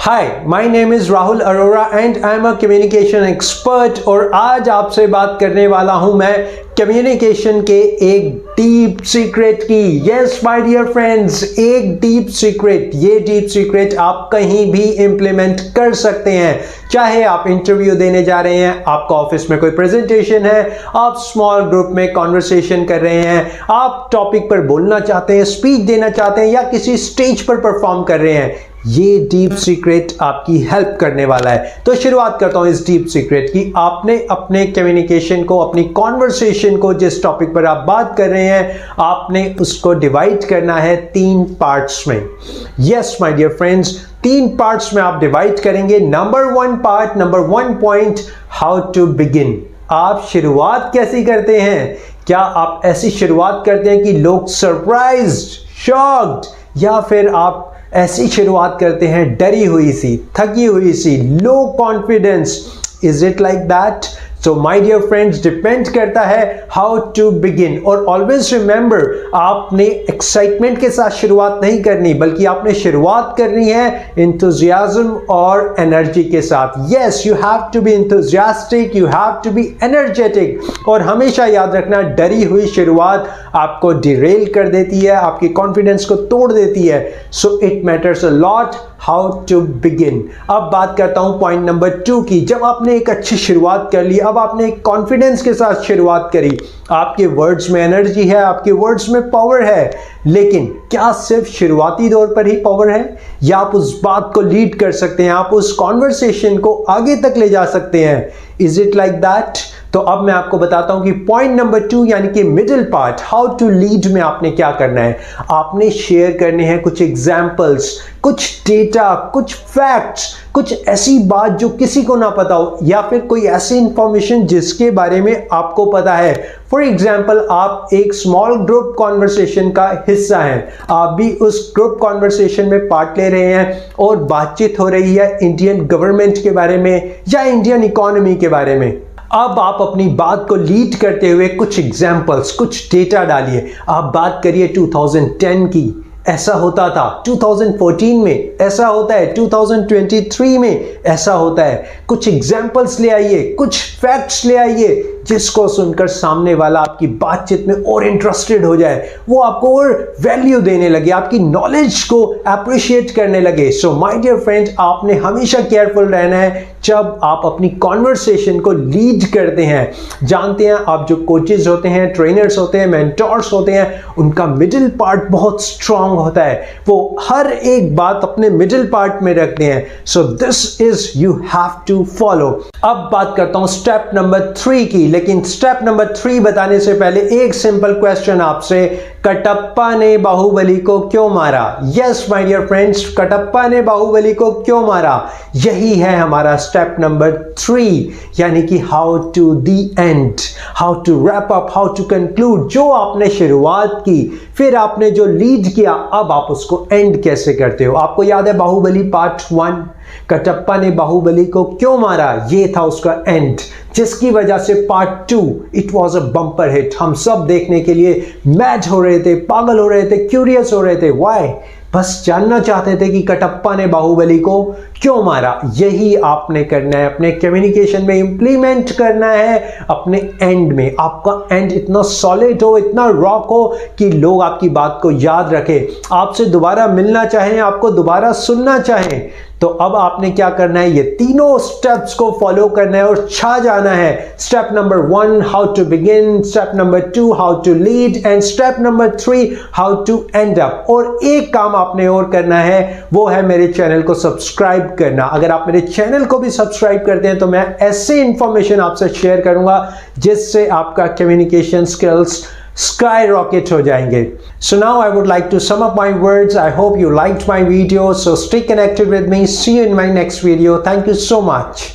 Hi, my name is Rahul Arora and I am a communication expert और आज आपसे बात करने वाला हूं मैं कम्युनिकेशन के एक डीप सीक्रेट की। यस माय डियर फ्रेंड्स, एक डीप सीक्रेट। ये डीप सीक्रेट आप कहीं भी इंप्लीमेंट कर सकते हैं। चाहे आप इंटरव्यू देने जा रहे हैं, आपका ऑफिस में कोई प्रेजेंटेशन है, आप स्मॉल ग्रुप में कॉन्वर्सेशन कर रहे हैं, आप टॉपिक पर बोलना चाहते हैं, स्पीच देना चाहते हैं या किसी स्टेज पर परफॉर्म कर रहे हैं, ये डीप सीक्रेट आपकी हेल्प करने वाला है। तो शुरुआत करता हूं इस डीप सीक्रेट की। आपने अपने कम्युनिकेशन को, अपनी कॉन्वर्सेशन को, जिस टॉपिक पर आप बात कर रहे हैं, आपने उसको डिवाइड करना है 3 पार्ट्स में। Yes my dear friends, 3 parts में आप डिवाइड करेंगे। Number 1 part, number 1 point, how to begin. आप शुरुआत कैसी करते हैं? क्या आप ऐसी शुरुआत करते हैं कि लोग सरप्राइज्ड, शॉक्ड, या फिर आप ऐसी शुरुआत करते हैं डरी हुई सी, थकी हुई सी, low confidence? Is it like that? So my dear friends, depend करता है हाउ टू बिगिन। और ऑलवेज रिमेंबर, आपने एक्साइटमेंट के साथ शुरुआत नहीं करनी, बल्कि आपने शुरुआत करनी है एंथुसियाज्म और एनर्जी के साथ। Yes, you have to be enthusiastic, you have to be energetic. और हमेशा याद रखना, डरी हुई शुरुआत आपको डिरेल कर देती है, आपकी कॉन्फिडेंस को तोड़ देती है। So it matters a lot how to begin. अब बात करता हूं पॉइंट नंबर 2 की। जब आपने एक अच्छी शुरुआत कर ली, अब आपने एक कॉन्फिडेंस के साथ शुरुआत करी, आपके वर्ड्स में एनर्जी है, आपके वर्ड्स में पावर है, लेकिन क्या सिर्फ शुरुआती दौर पर ही पावर है, या आप उस बात को लीड कर सकते हैं, आप उस कॉन्वर्सेशन को आगे तक ले जा सकते हैं? Is it like that? तो अब मैं आपको बताता हूं कि पॉइंट नंबर 2 यानी कि middle part, how to lead में आपने क्या करना है। आपने शेयर करने हैं कुछ एग्जाम्पल्स, कुछ डेटा, कुछ फैक्ट्स, कुछ ऐसी बात जो किसी को ना पता हो, या फिर कोई ऐसी इंफॉर्मेशन जिसके बारे में आपको पता है। फॉर एग्जाम्पल, आप एक स्मॉल ग्रुप कॉन्वर्सेशन का हिस्सा हैं, आप भी उस ग्रुप कॉन्वर्सेशन में पार्ट ले रहे हैं और बातचीत हो रही है इंडियन गवर्नमेंट के बारे में या इंडियन इकोनॉमी के बारे में। अब आप अपनी बात को लीड करते हुए कुछ एग्जाम्पल्स, कुछ डेटा डालिए। आप बात करिए 2010 की, ऐसा होता था, 2014 में ऐसा होता है, 2023 में ऐसा होता है। कुछ एग्जाम्पल्स ले आइए, कुछ फैक्ट्स ले आइए, जिसको सुनकर सामने वाला आपकी बातचीत में और इंटरेस्टेड हो जाए, वो आपको और वैल्यू देने लगे, आपकी नॉलेज को अप्रिशिएट करने लगे। सो माय डियर फ्रेंड्स, आपने हमेशा केयरफुल रहना है जब आप अपनी कॉन्वर्सेशन को लीड करते हैं। जानते हैं, आप जो कोचेज होते हैं, ट्रेनर्स होते हैं, मेंटोर्स होते हैं, उनका मिडिल पार्ट बहुत स्ट्रांग होता है। वो हर एक बात अपने मिडिल पार्ट में रखते हैं। So this is you have to follow. अब बात करता हूं स्टेप नंबर 3 की, लेकिन स्टेप नंबर 3 बताने से पहले एक सिंपल क्वेश्चन आपसे। कटप्पा ने बाहुबली को क्यों मारा? Yes my dear friends, Kattappa ने बाहुबली को क्यों मारा? यही है हमारा स्टेप नंबर 3, यानी कि how to the end, how to wrap up, how to conclude. जो आपने शुरुआत की, फिर आपने जो लीड किया, अब आप उसको एंड कैसे करते हो? आपको याद है बाहुबली पार्ट 1, कटप्पा ने बाहुबली को क्यों मारा, ये था उसका एंड, जिसकी वजह से part 2 it was a bumper hit. हम सब देखने के लिए मैच हो रहे थे, पागल हो रहे थे, क्यूरियस हो रहे थे। व्हाई? बस जानना चाहते थे कि कटप्पा ने बाहुबली को क्यों मारा। यही आपने करना है, अपने कम्युनिकेशन में इंप्लीमेंट करना है, अपने एंड में। आपका एंड इतना सॉलिड हो, इतना रॉक हो कि लोग आपकी बात को याद रखें, आपसे दोबारा मिलना चाहें, आपको दोबारा सुनना चाहें। तो अब आपने क्या करना है? ये तीनों स्टेप्स को फॉलो करना है और छा जाना है। Step number 1, how to begin, step number 2, how to lead, and step number 3, how to end up. और एक काम आपने और करना है, वो है मेरे चैनल को सब्सक्राइब करना। अगर आप मेरे चैनल को भी सब्सक्राइब करते हैं तो मैं ऐसे इंफॉर्मेशन आपसे शेयर करूंगा जिससे आपका कम्युनिकेशन स्किल्स skyrocket हो जाएंगे. So now I would like to sum up my words. I hope you liked my video. So stay connected with me. See you in my next video. Thank you so much.